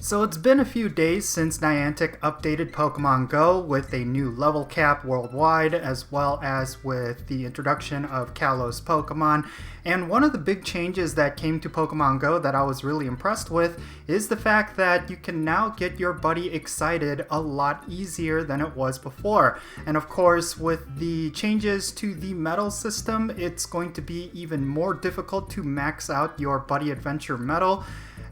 So it's been a few days since Niantic updated Pokemon GO with a new level cap worldwide, as well as with the introduction of Kalos Pokemon. And one of the big changes that came to Pokemon GO that I was really impressed with is the fact that you can now get your buddy excited a lot easier than it was before. And of course, with the changes to the medal system, it's going to be even more difficult to max out your buddy adventure medal.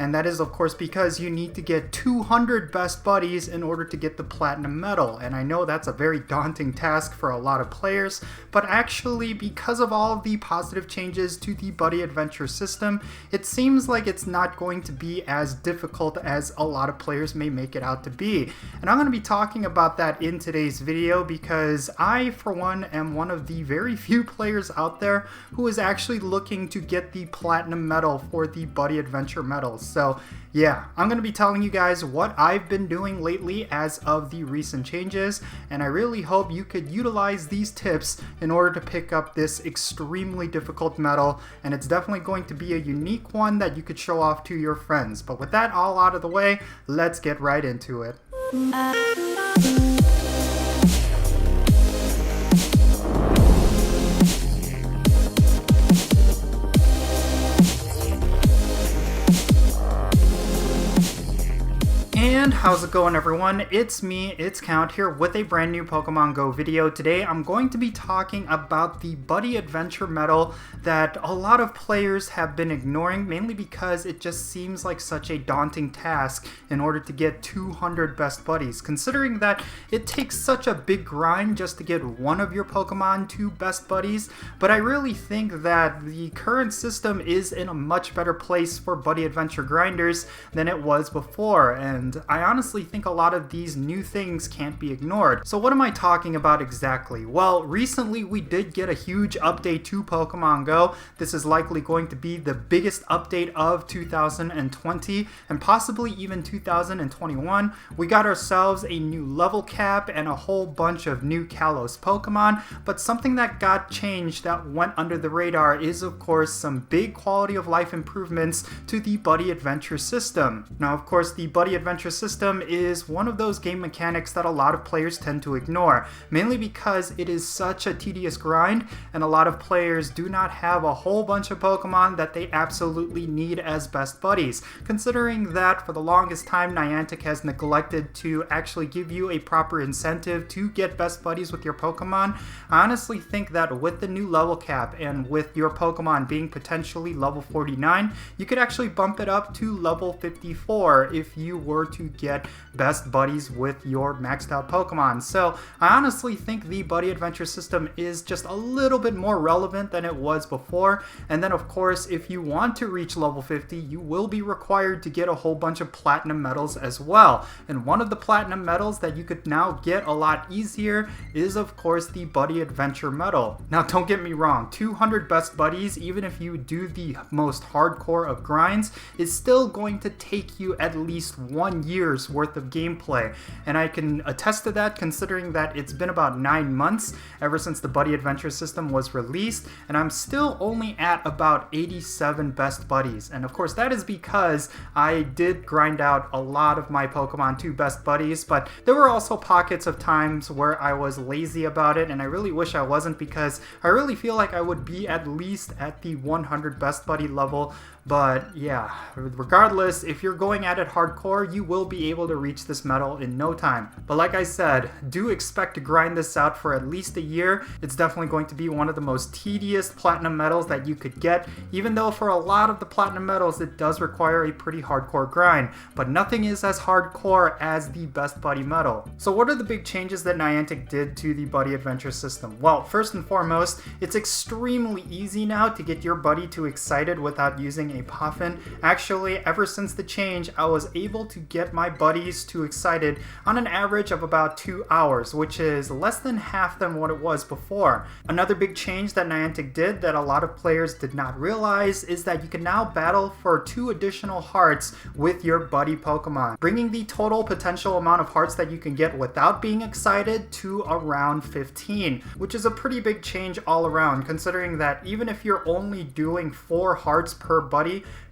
And that is, of course, because you need to get 200 best buddies in order to get the platinum medal. And I know that's a very daunting task for a lot of players, but actually, because of all of the positive changes to the buddy adventure system, it seems like it's not going to be as difficult as a lot of players may make it out to be. And I'm going to be talking about that in today's video because I, for one, am one of the very few players out there who is actually looking to get the platinum medal for the buddy adventure medals. So yeah, I'm going to be telling you guys what I've been doing lately as of the recent changes, and I really hope you could utilize these tips in order to pick up this extremely difficult medal, and it's definitely going to be a unique one that you could show off to your friends. But with that all out of the way, let's get right into it. And how's it going, everyone? It's me, it's Count, here with a brand new Pokemon GO video. Today I'm going to be talking about the Buddy Adventure medal that a lot of players have been ignoring, mainly because it just seems like such a daunting task in order to get 200 best buddies, considering that it takes such a big grind just to get one of your Pokemon to best buddies. But I really think that the current system is in a much better place for Buddy Adventure grinders than it was before, and I honestly think a lot of these new things can't be ignored. So what am I talking about exactly? Well, recently we did get a huge update to Pokemon GO. This is likely going to be the biggest update of 2020 and possibly even 2021. We got ourselves a new level cap and a whole bunch of new Kalos Pokemon, but something that got changed that went under the radar is, of course, some big quality of life improvements to the Buddy Adventure system. Now, of course, the Buddy Adventure system is one of those game mechanics that a lot of players tend to ignore, mainly because it is such a tedious grind and a lot of players do not have a whole bunch of Pokemon that they absolutely need as best buddies. Considering that for the longest time Niantic has neglected to actually give you a proper incentive to get best buddies with your Pokemon, I honestly think that with the new level cap and with your Pokemon being potentially level 49, you could actually bump it up to level 54 if you were to get best buddies with your maxed out Pokemon. So I honestly think the Buddy Adventure system is just a little bit more relevant than it was before. And then, of course, if you want to reach level 50, you will be required to get a whole bunch of platinum medals as well. And one of the platinum medals that you could now get a lot easier is, of course, the Buddy Adventure medal. Now, don't get me wrong, 200 best buddies, even if you do the most hardcore of grinds, is still going to take you at least 1 year's worth of gameplay, and I can attest to that considering that it's been about 9 months ever since the Buddy Adventure system was released, and I'm still only at about 87 best buddies. And of course that is because I did grind out a lot of my Pokemon to best buddies, but there were also pockets of times where I was lazy about it, and I really wish I wasn't, because I really feel like I would be at least at the 100 best buddy level. But yeah, regardless, if you're going at it hardcore, you will be able to reach this medal in no time. But like I said, do expect to grind this out for at least a year. It's definitely going to be one of the most tedious platinum medals that you could get, even though for a lot of the platinum medals it does require a pretty hardcore grind. But nothing is as hardcore as the best buddy medal. So what are the big changes that Niantic did to the Buddy Adventure system? Well, first and foremost, it's extremely easy now to get your buddy too excited without using a Poffin. Actually, ever since the change, I was able to get my buddies too excited on an average of about 2 hours, which is less than half than what it was before. Another big change that Niantic did that a lot of players did not realize is that you can now battle for 2 additional hearts with your buddy Pokemon, bringing the total potential amount of hearts that you can get without being excited to around 15, which is a pretty big change all around, considering that even if you're only doing 4 hearts per buddy,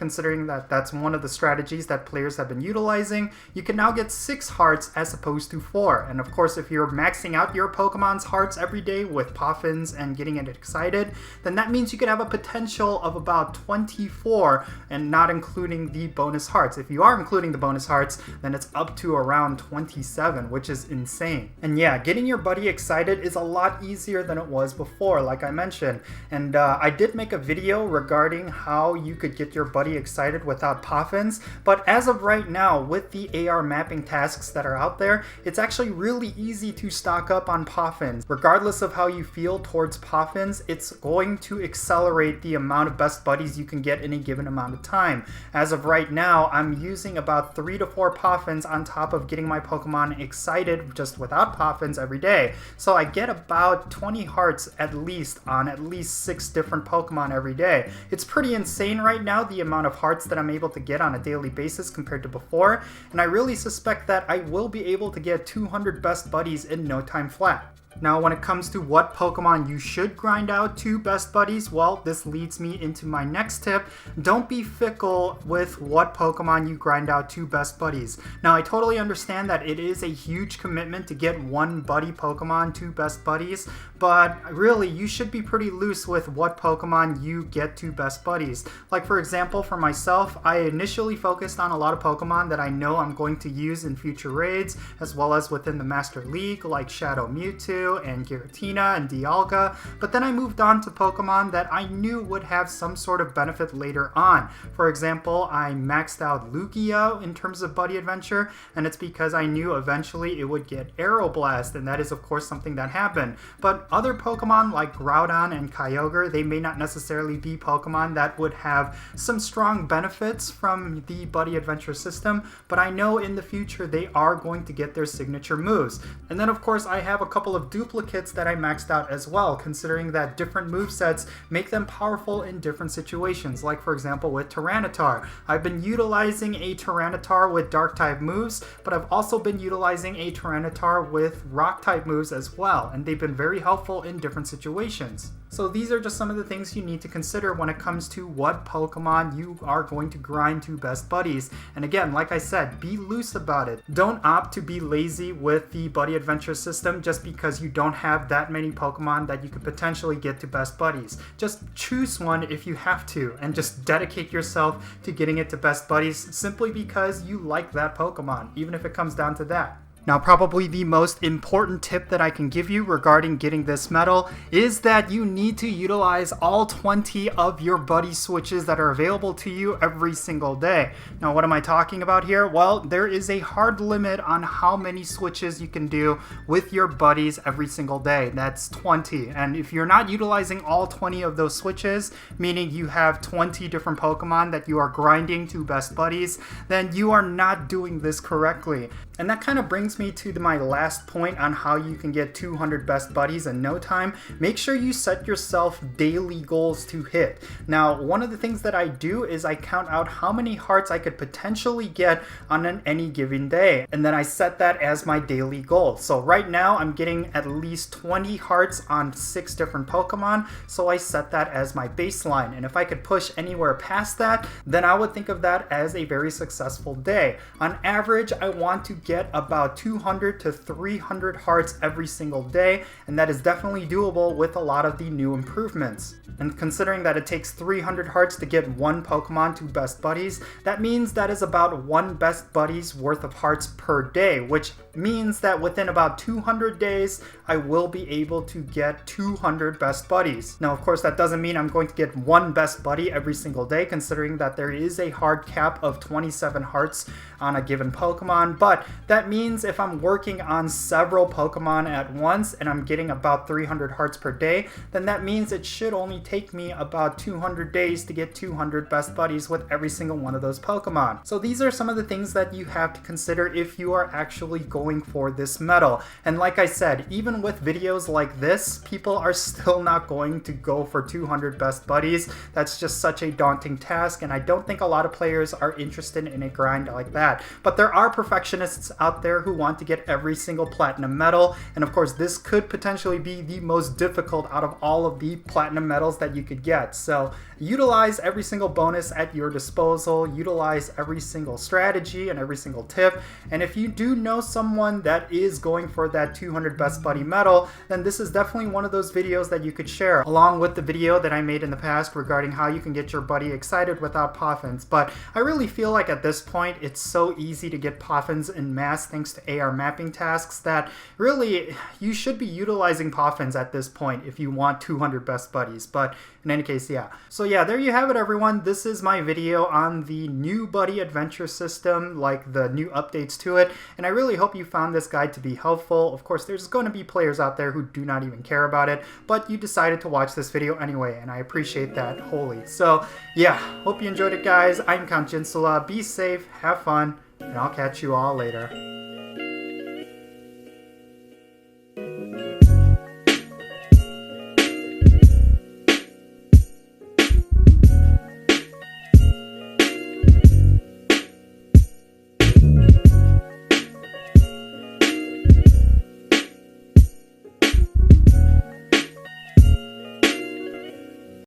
considering that that's one of the strategies that players have been utilizing. You can now get 6 hearts as opposed to 4. And of course, if you're maxing out your Pokemon's hearts every day with POFFINS and getting it excited, then that means you could have a potential of about 24, and not including the bonus hearts. If you are including the bonus hearts, then it's up to around 27, which is insane. And yeah, getting your buddy excited is a lot easier than it was before, like I mentioned. And I did make a video regarding how you could get your buddy excited without POFFINS, but as of right now, with the AR mapping tasks that are out there, it's actually really easy to stock up on POFFINS. Regardless of how you feel towards POFFINS, it's going to accelerate the amount of best buddies you can get in a given amount of time. As of right now, I'm using about 3 to 4 POFFINS on top of getting my Pokemon excited just without POFFINS every day. So I get about 20 hearts at least on at least 6 different Pokemon every day. It's pretty insane right now, the amount of hearts that I'm able to get on a daily basis compared to before, and I really suspect that I will be able to get 200 best buddies in no time flat. Now, when it comes to what Pokemon you should grind out to best buddies, well, this leads me into my next tip. Don't be fickle with what Pokemon you grind out to best buddies. Now, I totally understand that it is a huge commitment to get one buddy Pokemon to best buddies, but really, you should be pretty loose with what Pokemon you get to best buddies. Like, for example, for myself, I initially focused on a lot of Pokemon that I know I'm going to use in future raids, as well as within the Master League, like Shadow Mewtwo and Giratina and Dialga, but then I moved on to Pokemon that I knew would have some sort of benefit later on. For example, I maxed out Lugia in terms of buddy adventure, and it's because I knew eventually it would get Aeroblast, and that is of course something that happened. But other Pokemon like Groudon and Kyogre, they may not necessarily be Pokemon that would have some strong benefits from the buddy adventure system, but I know in the future they are going to get their signature moves. And then of course I have a couple of duplicates that I maxed out as well, considering that different movesets make them powerful in different situations, like for example with Tyranitar. I've been utilizing a Tyranitar with dark type moves, but I've also been utilizing a Tyranitar with rock type moves as well, and they've been very helpful in different situations. So these are just some of the things you need to consider when it comes to what Pokemon you are going to grind to best buddies. And again, like I said, be loose about it. Don't opt to be lazy with the buddy adventure system just because you don't have that many Pokemon that you could potentially get to best buddies. Just choose one if you have to, and just dedicate yourself to getting it to best buddies simply because you like that Pokemon, even if it comes down to that. Now, probably the most important tip that I can give you regarding getting this medal is that you need to utilize all 20 of your buddy switches that are available to you every single day. Now, what am I talking about here? Well, there is a hard limit on how many switches you can do with your buddies every single day. That's 20. And if you're not utilizing all 20 of those switches, meaning you have 20 different Pokemon that you are grinding to best buddies, then you are not doing this correctly. And that kind of brings me to my last point on how you can get 200 best buddies in no time. Make sure you set yourself daily goals to hit. Now, one of the things that I do is I count out how many hearts I could potentially get on any given day, and then I set that as my daily goal. So right now I'm getting at least 20 hearts on 6 different Pokemon, so I set that as my baseline, and if I could push anywhere past that, then I would think of that as a very successful day. On average, I want to get about 200 to 300 hearts every single day, and that is definitely doable with a lot of the new improvements. And considering that it takes 300 hearts to get one Pokemon to best buddies, that means that is about one best buddies worth of hearts per day, which means that within about 200 days, I will be able to get 200 best buddies. Now, of course, that doesn't mean I'm going to get one best buddy every single day, considering that there is a hard cap of 27 hearts on a given Pokemon, but that means if I'm working on several Pokemon at once and I'm getting about 300 hearts per day, then that means it should only take me about 200 days to get 200 best buddies with every single one of those Pokemon. So these are some of the things that you have to consider if you are actually going for this medal. And like I said, even with videos like this, people are still not going to go for 200 best buddies. That's just such a daunting task, and I don't think a lot of players are interested in a grind like that. But there are perfectionists out there who want to get every single platinum medal. And of course, this could potentially be the most difficult out of all of the platinum medals that you could get. So utilize every single bonus at your disposal, utilize every single strategy and every single tip. And if you do know someone that is going for that 200 best buddy medal, then this is definitely one of those videos that you could share, along with the video that I made in the past regarding how you can get your buddy excited without POFFINS. But I really feel like at this point it's so easy to get POFFINS in mass thanks to AR mapping tasks that really you should be utilizing POFFINS at this point if you want 200 best buddies. But in any case, yeah. So yeah, there you have it, everyone. This is my video on the new buddy adventure system, like the new updates to it, and I really hope you found this guide to be helpful. Of course, there's going to be players out there who do not even care about it, but you decided to watch this video anyway, and I appreciate that wholly. So yeah, hope you enjoyed it, guys. I'm Count Jinsula. Be safe, have fun, and I'll catch you all later.